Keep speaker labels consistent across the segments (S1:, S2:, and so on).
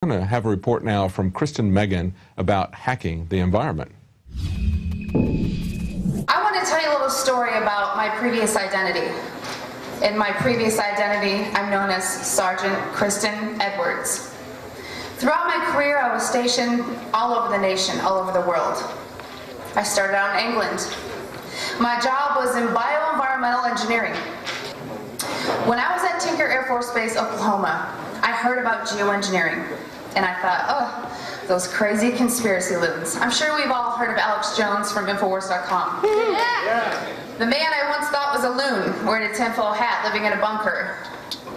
S1: going to have a report now from Kristen Meghan about hacking the environment.
S2: I want to tell you a little story about my previous identity. In my previous identity, I'm known as Sergeant Kristen Edwards. Throughout my career, I was stationed all over the nation, all over the world. I started out in England. My job was in bioenvironmental engineering. When I was at Tinker Air Force Base, Oklahoma, I heard about geoengineering, and I thought, oh, those crazy conspiracy loons. I'm sure we've all heard of Alex Jones from INFOWARS.com. Yeah. The man I once thought was a loon, wearing a tinfoil hat, living in a bunker,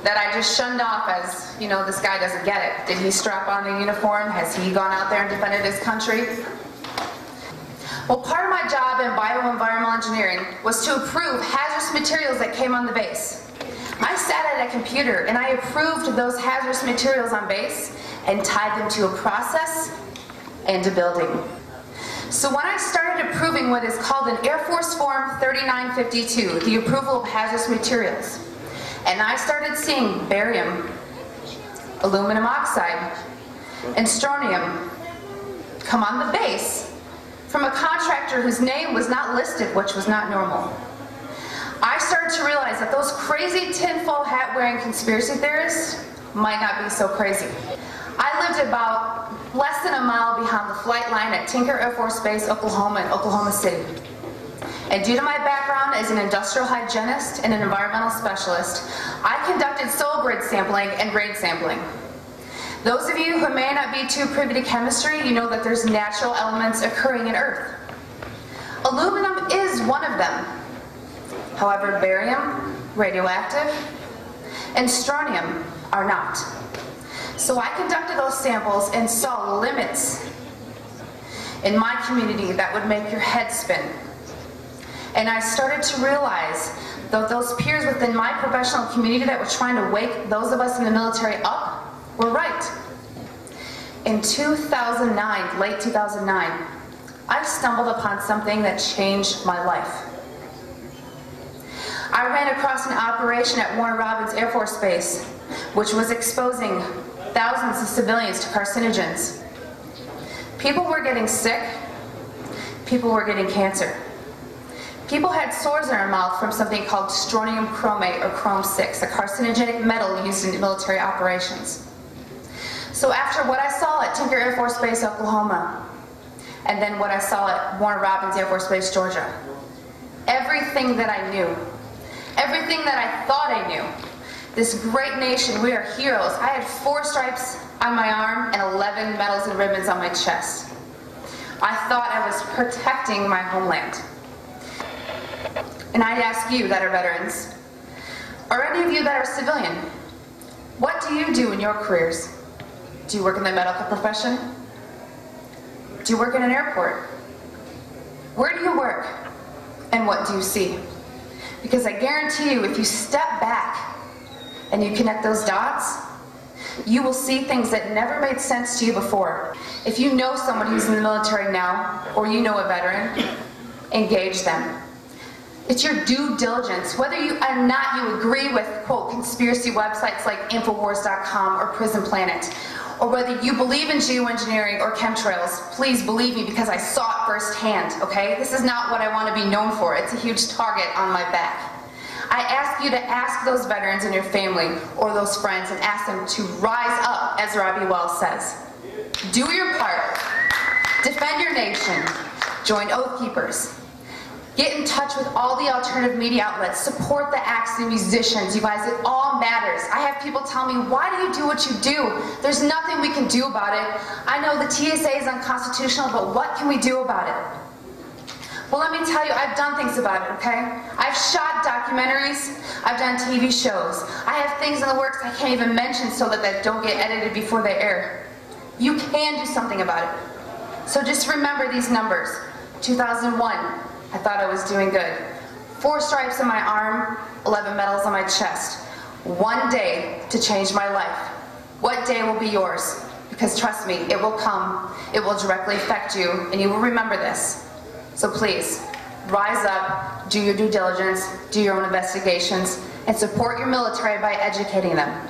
S2: that I just shunned off as, you know, this guy doesn't get it. Did he strap on a uniform? Has he gone out there and defended his country? Well, part of my job in bioenvironmental engineering was to approve hazardous materials that came on the base. I sat at a computer and I approved those hazardous materials on base and tied them to a process and a building. So when I started approving what is called an Air Force Form 3952, the approval of hazardous materials, and I started seeing barium, aluminum oxide, and strontium come on the base from a contractor whose name was not listed, which was not normal, I started to realize that those crazy tinfoil hat wearing conspiracy theorists might not be so crazy. I lived about less than a mile behind the flight line at Tinker Air Force Base, Oklahoma, in Oklahoma City. And due to my background as an industrial hygienist and an environmental specialist, I conducted soil grid sampling and grain sampling. Those of you who may not be too privy to chemistry, you know that there's natural elements occurring in Earth. Aluminum is one of them. However, barium, radioactive, and strontium are not. So I conducted those samples and saw limits in my community that would make your head spin. And I started to realize that those peers within my professional community that were trying to wake those of us in the military up were right. In 2009, late 2009, I stumbled upon something that changed my life. I ran across an operation at Warner Robins Air Force Base, which was exposing thousands of civilians to carcinogens. People were getting sick. People were getting cancer. People had sores in their mouth from something called strontium chromate, or chrome-6, a carcinogenic metal used in military operations. So after what I saw at Tinker Air Force Base, Oklahoma, and then what I saw at Warner Robins Air Force Base, Georgia, everything that I knew, everything that I thought I knew, this great nation, we are heroes. I had 4 stripes on my arm and 11 medals and ribbons on my chest. I thought I was protecting my homeland. And I'd ask you that are veterans, or any of you that are civilian, what do you do in your careers? Do you work in the medical profession? Do you work in an airport? Where do you work? And what do you see? Because I guarantee you, if you step back and you connect those dots, you will see things that never made sense to you before. If you know someone who's in the military now, or you know a veteran, engage them. It's your due diligence. Whether you or not you agree with, quote, conspiracy websites like INFOWARS.com or Prison Planet, or whether you believe in geoengineering or chemtrails, please believe me because I saw it firsthand, okay? This is not what I want to be known for. It's a huge target on my back. I ask you to ask those veterans and your family or those friends and ask them to rise up, as Robbie Wells says. Do your part. Defend your nation. Join Oath Keepers. Get in touch with all the alternative media outlets. Support the acts and musicians. You guys, it all matters. I have people tell me, why do you do what you do? There's nothing we can do about it. I know the TSA is unconstitutional, but what can we do about it? Well, let me tell you, I've done things about it, okay? I've shot documentaries. I've done TV shows. I have things in the works I can't even mention so that they don't get edited before they air. You can do something about it. So just remember these numbers. 2001. I thought I was doing good. 4 stripes on my arm, 11 medals on my chest. One day to change my life. What day will be yours? Because trust me, it will come. It will directly affect you, and you will remember this. So please, rise up, do your due diligence, do your own investigations, and support your military by educating them.